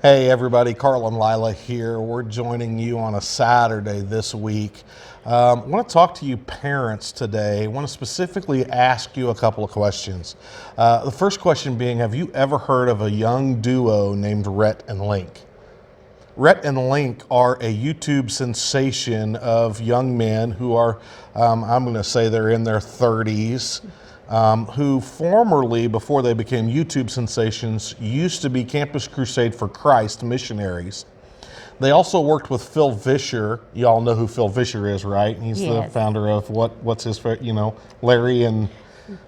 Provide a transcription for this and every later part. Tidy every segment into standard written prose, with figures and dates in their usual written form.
Hey everybody, Carl and LIela here. We're joining you on a Saturday this week. I want to talk to you parents today. I want to specifically ask you a couple of questions. The first question being, have you ever heard of a young duo named Rhett and Link? Rhett and Link are a YouTube sensation of young men who are, I'm going to say they're in their 30s, who formerly, before they became YouTube sensations, used to be Campus Crusade for Christ missionaries. They also worked with Phil Vischer. You all know who Phil Vischer is, right? He's the founder of what's his, Larry and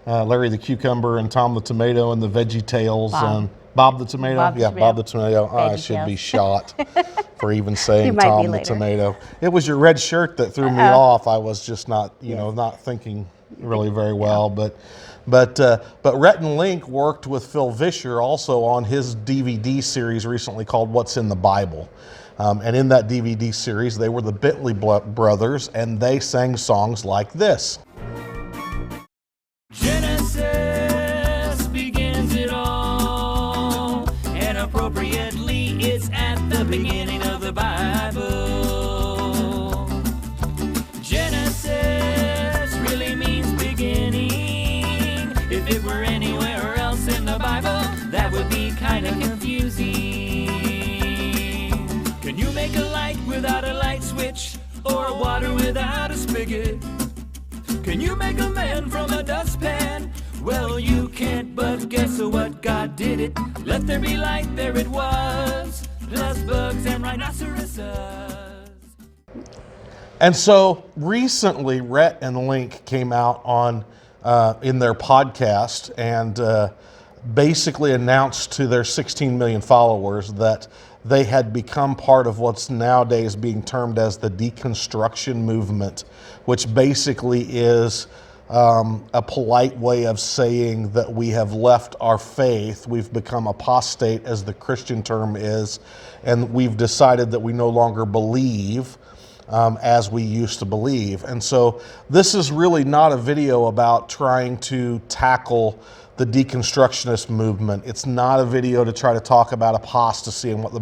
Larry the Cucumber and Tom the Tomato and the Veggie Tales. Bob the Tomato? Bob the Tomato. I should be shot for even saying Tom the Tomato. It was your red shirt that threw me off. I was just not, not thinking really very well. But Rhett and Link worked with Phil Vischer also on his DVD series recently called What's in the Bible. And in that DVD series, they were the Bentley brothers, and they sang songs like this. Genesis begins it all, and appropriately it's at the beginning of the Bible. Genesis really means beginning. If it were anywhere else in the Bible, that would be kind of confusing. Can you make a light without a light switch, or water without a spigot? Can you make a man from a dustpan? Well, you can't, but guess what? God did it. Let there be light, there it was. Plus bugs and rhinoceroses. And so recently, Rhett and Link came out on in their podcast and basically announced to their 16 million followers that they had become part of what's nowadays being termed as the Deconstruction Movement, which basically is a polite way of saying that we have left our faith. We've become apostate, as the Christian term is, and we've decided that we no longer believe as we used to believe. And so this is really not a video about trying to tackle the deconstructionist movement. It's not a video to try to talk about apostasy and what the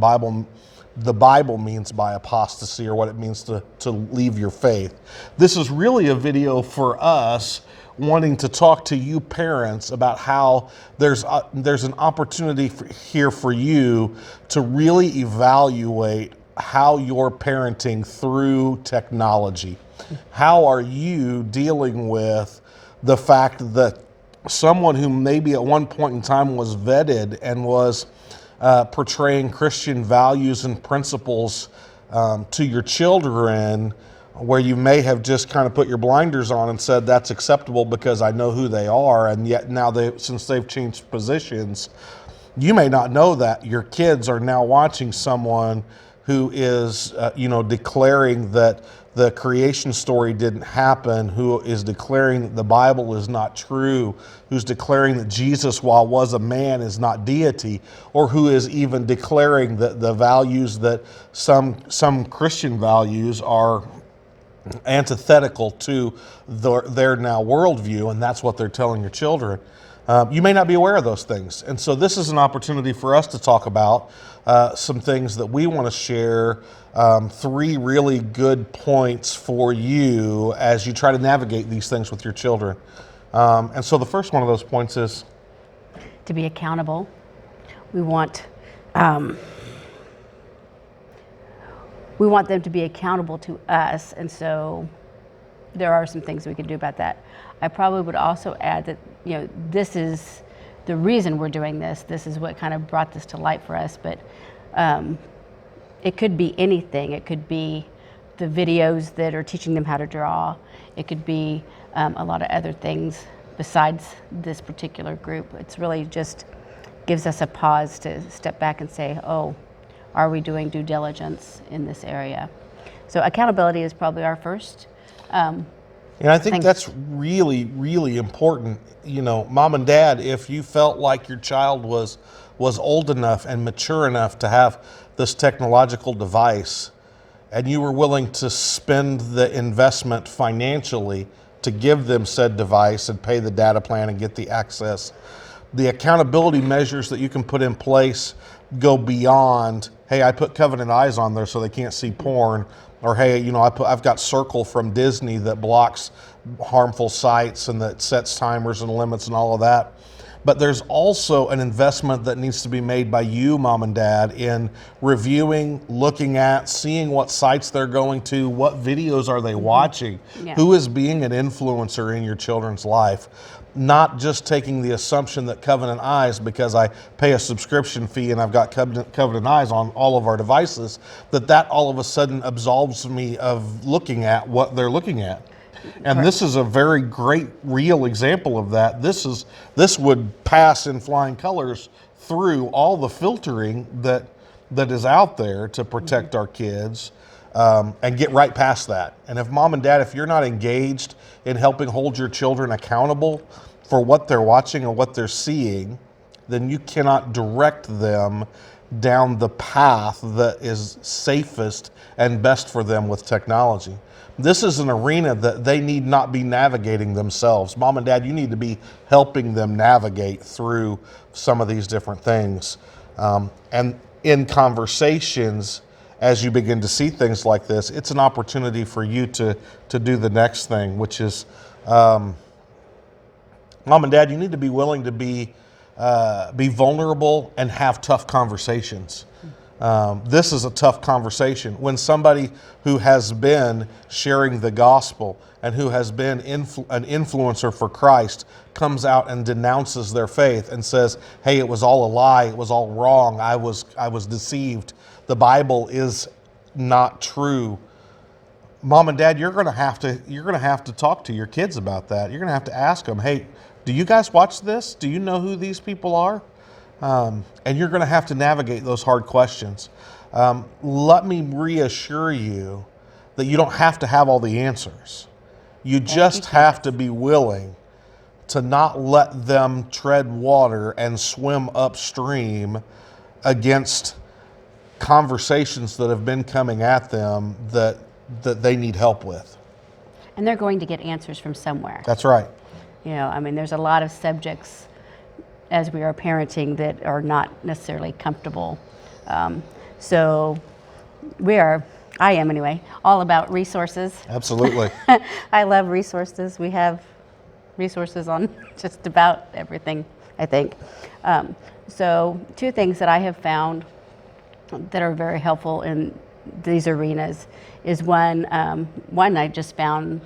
Bible means by apostasy, or what it means to leave your faith. This is really a video for us wanting to talk to you parents about how there's an opportunity here for you to really evaluate how you're parenting through technology. How are you dealing with the fact that someone who maybe at one point in time was vetted and was portraying Christian values and principles to your children, where you may have just kind of put your blinders on and said that's acceptable because I know who they are, and yet now since they've changed positions, you may not know that your kids are now watching someone who is declaring that the creation story didn't happen, who is declaring that the Bible is not true, who's declaring that Jesus, while was a man, is not deity, or who is even declaring that the values that some Christian values are antithetical to their now worldview, and that's what they're telling your children. You may not be aware of those things. And so this is an opportunity for us to talk about some things that we want to share, 3 really good points for you as you try to navigate these things with your children. And so the first one of those points is to be accountable. We want them to be accountable to us, and so there are some things we can do about that. I probably would also add that, this is the reason we're doing this. This is what kind of brought this to light for us, but it could be anything. It could be the videos that are teaching them how to draw. It could be a lot of other things besides this particular group. It's really just gives us a pause to step back and say, oh, are we doing due diligence in this area? So accountability is probably our first. And I think that's really, really important. Mom and dad, if you felt like your child was old enough and mature enough to have this technological device, and you were willing to spend the investment financially to give them said device and pay the data plan and get the access, the accountability measures that you can put in place go beyond, hey, I put Covenant Eyes on there so they can't see porn, or hey, I've got Circle from Disney that blocks harmful sites and that sets timers and limits and all of that. But there's also an investment that needs to be made by you, mom and dad, in reviewing, looking at, seeing what sites they're going to, what videos are they watching, who is being an influencer in your children's life. Not just taking the assumption that Covenant Eyes, because I pay a subscription fee and I've got Covenant Eyes on all of our devices, that all of a sudden absolves me of looking at what they're looking at. And this is a very great, real example of that. This would pass in flying colors through all the filtering that is out there to protect our kids, and get right past that. And if mom and dad, if you're not engaged in helping hold your children accountable for what they're watching and what they're seeing, then you cannot direct them down the path that is safest and best for them with technology. This is an arena that they need not be navigating themselves. Mom and dad, you need to be helping them navigate through some of these different things. And in conversations, as you begin to see things like this, it's an opportunity for you to do the next thing, which is, mom and dad, you need to be willing to be vulnerable and have tough conversations. This is a tough conversation. When somebody who has been sharing the gospel and who has been an influencer for Christ comes out and denounces their faith and says, hey, it was all a lie, it was all wrong, I was deceived, the Bible is not true. Mom and dad, you're going to have to talk to your kids about that. You're going to have to ask them, hey, do you guys watch this? Do you know who these people are? And you're going to have to navigate those hard questions. Let me reassure you that you don't have to have all the answers. You just have to be willing to not let them tread water and swim upstream against conversations that have been coming at them that they need help with. And they're going to get answers from somewhere. That's right. There's a lot of subjects as we are parenting that are not necessarily comfortable. So I am anyway, all about resources. Absolutely. I love resources. We have resources on just about everything, I think. So 2 things that I have found that are very helpful in these arenas is one I just found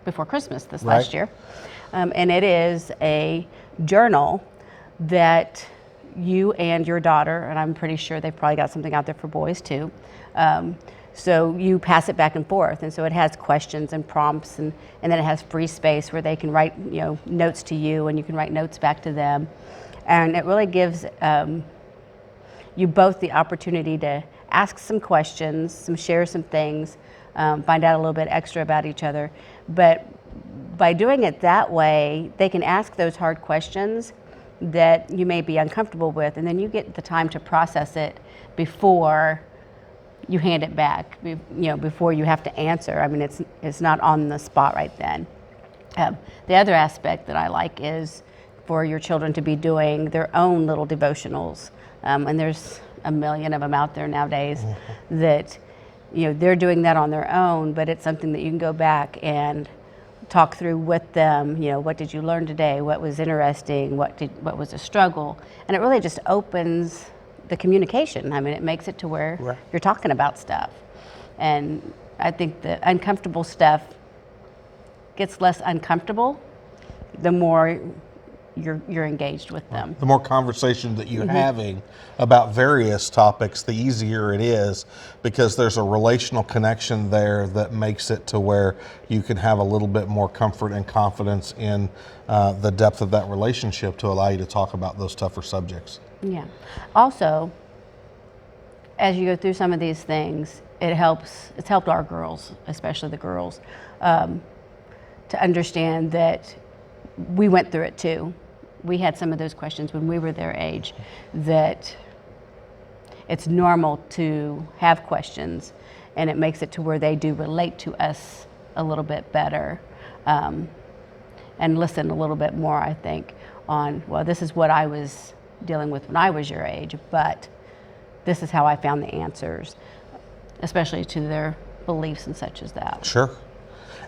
before Christmas this last year. And it is a journal that you and your daughter, and I'm pretty sure they've probably got something out there for boys too. So you pass it back and forth, and so it has questions and prompts, and then it has free space where they can write notes to you, and you can write notes back to them, and it really gives you both the opportunity to ask some questions, share some things, find out a little bit extra about each other. But by doing it that way, they can ask those hard questions that you may be uncomfortable with, and then you get the time to process it before you hand it back, before you have to answer. I mean, it's not on the spot right then. The other aspect that I like is for your children to be doing their own little devotionals, and there's a million of them out there nowadays that they're doing that on their own, but it's something that you can go back and talk through with them. What did you learn today? What was interesting? What was a struggle? And it really just opens the communication. I mean, it makes it to where you're talking about stuff. And I think the uncomfortable stuff gets less uncomfortable the more you're engaged with them. The more conversation that you're having about various topics, the easier it is, because there's a relational connection there that makes it to where you can have a little bit more comfort and confidence in the depth of that relationship to allow you to talk about those tougher subjects. Yeah. Also, as you go through some of these things, it's helped our girls, especially the girls, to understand that we went through it too. We had some of those questions when we were their age, that it's normal to have questions, and it makes it to where they do relate to us a little bit better, and listen a little bit more, I think, on, well, this is what I was dealing with when I was your age, but this is how I found the answers, especially to their beliefs and such as that. Sure.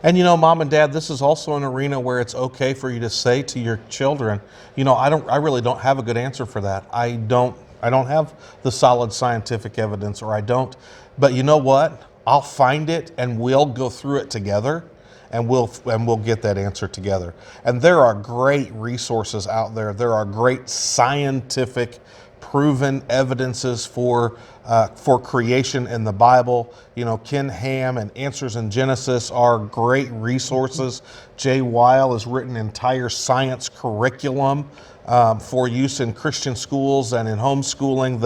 And Mom and Dad, this is also an arena where it's okay for you to say to your children, I really don't have a good answer for that. I don't have the solid scientific evidence, or I don't. But you know what? I'll find it and we'll go through it together, and we'll get that answer together. And there are great resources out there. There are great scientific proven evidences for creation in the Bible. Ken Ham and Answers in Genesis are great resources. Jay Weil has written an entire science curriculum for use in Christian schools and in homeschooling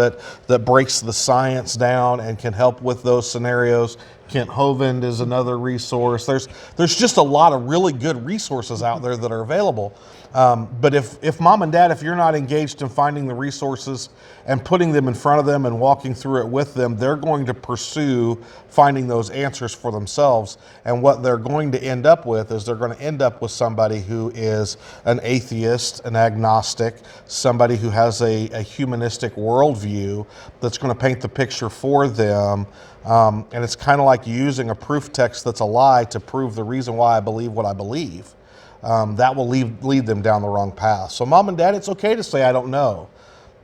that breaks the science down and can help with those scenarios. Kent Hovind is another resource. There's just a lot of really good resources out there that are available. But if Mom and Dad, if you're not engaged in finding the resources and putting them in front of them and walking through it with them, they're going to pursue finding those answers for themselves. And what they're going to end up with is they're going to end up with somebody who is an atheist, an agnostic, somebody who has a humanistic worldview that's going to paint the picture for them. And it's kind of like using a proof text that's a lie to prove the reason why I believe what I believe. That will lead them down the wrong path. So Mom and Dad, it's okay to say I don't know,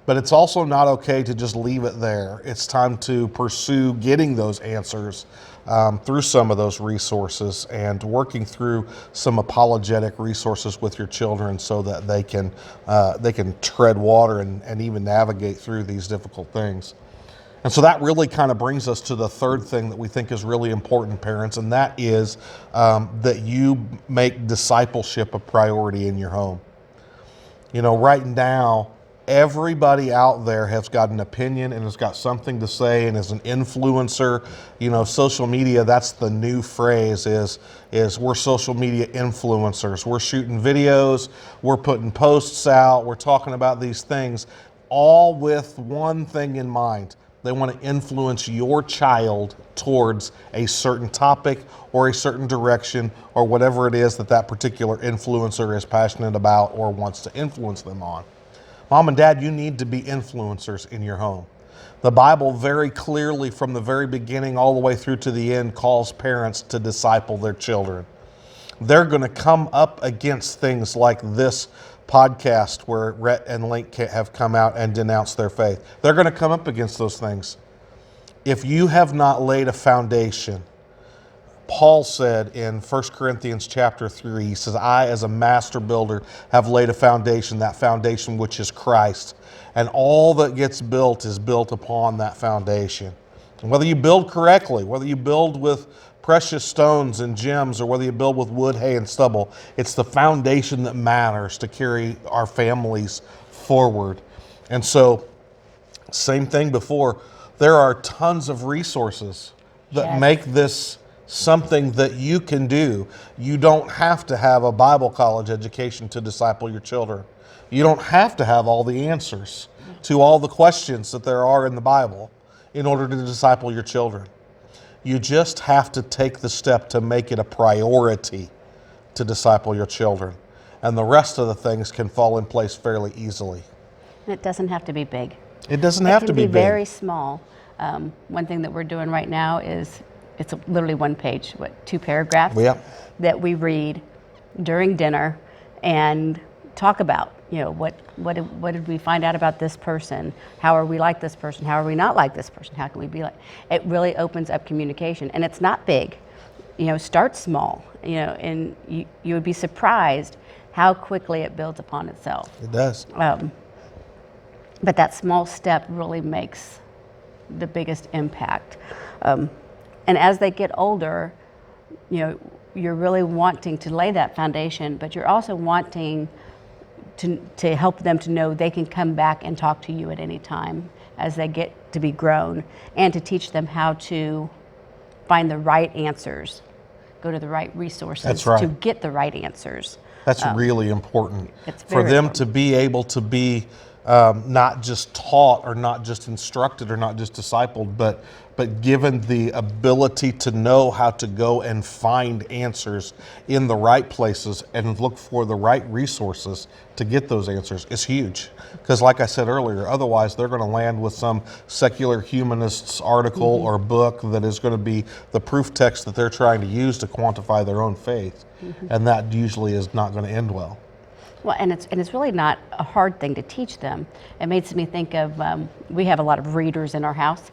but it's also not okay to just leave it there. It's time to pursue getting those answers through some of those resources and working through some apologetic resources with your children so that they can tread water and even navigate through these difficult things. And so that really kind of brings us to the third thing that we think is really important, parents, and that is that you make discipleship a priority in your home. Right now, everybody out there has got an opinion and has got something to say and is an influencer. Social media, that's the new phrase, is we're social media influencers. We're shooting videos, we're putting posts out, we're talking about these things, all with one thing in mind. They want to influence your child towards a certain topic or a certain direction or whatever it is that particular influencer is passionate about or wants to influence them on. Mom and Dad, you need to be influencers in your home. The Bible very clearly from the very beginning all the way through to the end calls parents to disciple their children. They're going to come up against things like this podcast where Rhett and Link have come out and denounced their faith. They're going to come up against those things. If you have not laid a foundation, Paul said in 1 Corinthians chapter 3, he says, I as a master builder have laid a foundation, that foundation which is Christ. And all that gets built is built upon that foundation. And whether you build correctly, whether you build with precious stones and gems, or whether you build with wood, hay, and stubble, it's the foundation that matters to carry our families forward. And so, same thing before, there are tons of resources that make this something that you can do. You don't have to have a Bible college education to disciple your children. You don't have to have all the answers to all the questions that there are in the Bible in order to disciple your children. You just have to take the step to make it a priority to disciple your children. And the rest of the things can fall in place fairly easily. And it doesn't have to be big. It doesn't have to be It big. can be very small. One thing that we're doing right now is, it's literally one page, 2 paragraphs that we read during dinner and talk about, what did we find out about this person? How are we like this person? How are we not like this person? How can we be like? It really opens up communication, and it's not big. Start small. And you would be surprised how quickly it builds upon itself. It does. But that small step really makes the biggest impact. And as they get older, you're really wanting to lay that foundation, but you're also wanting to help them to know they can come back and talk to you at any time as they get to be grown, and to teach them how to find the right answers, go to the right resources to get the right answers. That's really important It's for very them important. to be able to be not just taught or not just instructed or not just discipled, but given the ability to know how to go and find answers in the right places and look for the right resources to get those answers is huge. Because like I said earlier, otherwise they're going to land with some secular humanist's article or book that is going to be the proof text that they're trying to use to quantify their own faith. And that usually is not going to end well. Well, and it's really not a hard thing to teach them. It makes me think of, we have a lot of readers in our house.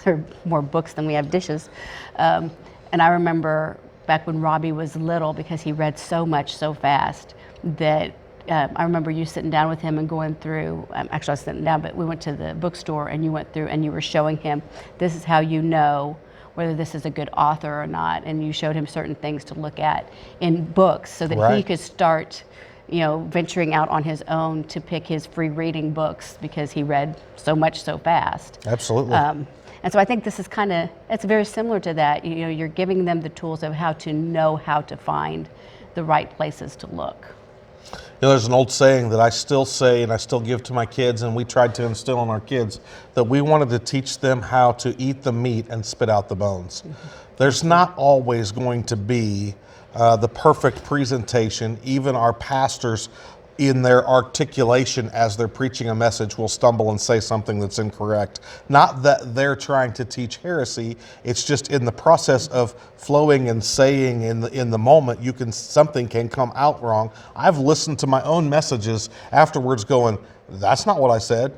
There are more books than we have dishes. And I remember back when Robbie was little, because he read so much so fast, that I remember you sitting down with him and going through, actually I was sitting down, but we went to the bookstore and you went through and you were showing him, this is how you know whether this is a good author or not. And you showed him certain things to look at in books so that he could start venturing out on his own to pick his free reading books, because he read so much so fast. Absolutely. And so I think this is it's very similar to that. You're giving them the tools of how to know how to find the right places to look. There's an old saying that I still say and I still give to my kids, and we tried to instill in our kids, that we wanted to teach them how to eat the meat and spit out the bones. There's not always going to be the perfect presentation. Even our pastors, in their articulation as they're preaching a message, will stumble and say something that's incorrect. Not that they're trying to teach heresy, it's just in the process of flowing and saying in the moment, something can come out wrong. I've listened to my own messages afterwards going, that's not what I said.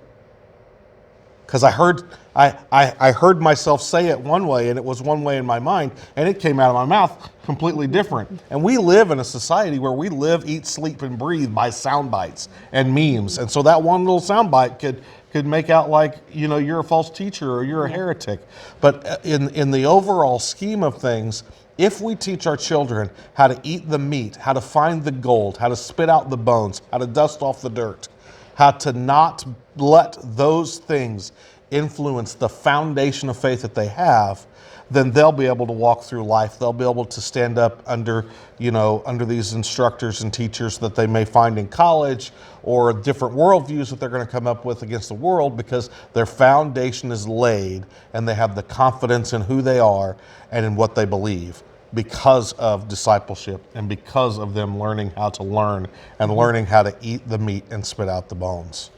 Because I heard myself say it one way, and it was one way in my mind, and it came out of my mouth completely different. And we live in a society where we live, eat, sleep, and breathe by sound bites and memes. And so that one little sound bite could make out like, you're a false teacher or you're a heretic. But in the overall scheme of things, if we teach our children how to eat the meat, how to find the gold, how to spit out the bones, how to dust off the dirt, how to not let those things influence the foundation of faith that they have, then they'll be able to walk through life. They'll be able to stand up under these instructors and teachers that they may find in college, or different worldviews that they're going to come up with against the world, because their foundation is laid and they have the confidence in who they are and in what they believe, because of discipleship and because of them learning how to learn and learning how to eat the meat and spit out the bones.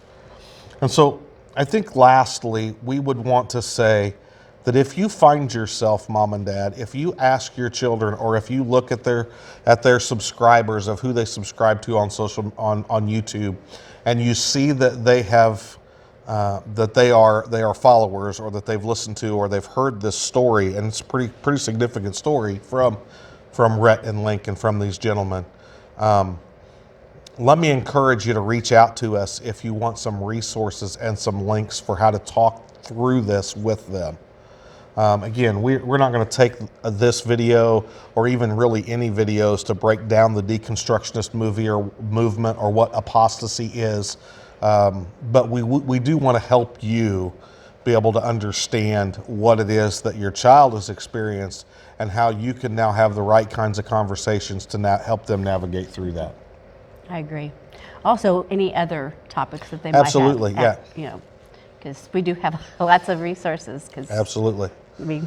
And so I think lastly, we would want to say that if you find yourself, mom and dad, if you ask your children, or if you look at their subscribers of who they subscribe to on YouTube, and you see that they have that they are followers, or that they've listened to, or they've heard this story, and it's a pretty significant story from Rhett and Link and from these gentlemen. Let me encourage you to reach out to us if you want some resources and some links for how to talk through this with them. Again, we're not going to take this video, or even really any videos, to break down the deconstructionist movement or what apostasy is. But we do want to help you be able to understand what it is that your child has experienced, and how you can now have the right kinds of conversations to help them navigate through that. I agree. Also, any other topics that they Absolutely, might have. Because we do have lots of resources. Absolutely. We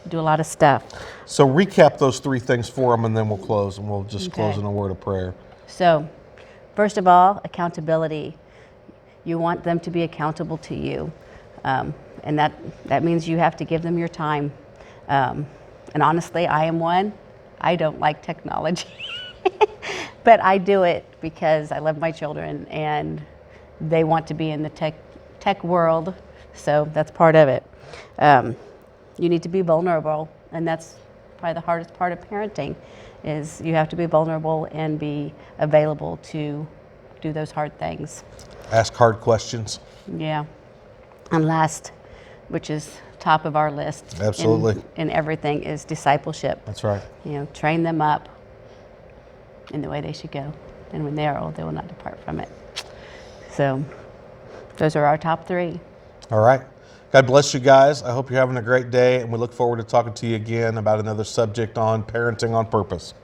do a lot of stuff. So recap those three things for them, and then we'll close, and we'll just close in a word of prayer. So, first of all, accountability. You want them to be accountable to you. And that means you have to give them your time. And honestly, I am one. I don't like technology. But I do it because I love my children and they want to be in the tech world. So that's part of it. You need to be vulnerable. And that's probably the hardest part of parenting, is you have to be vulnerable and be available to do those hard things. Ask hard questions. Yeah. And last, which is top of our list. Absolutely. In everything, is discipleship. That's right. Train them up in the way they should go. And when they are old, they will not depart from it. So those are our top three. All right. God bless you guys. I hope you're having a great day, and we look forward to talking to you again about another subject on parenting on purpose.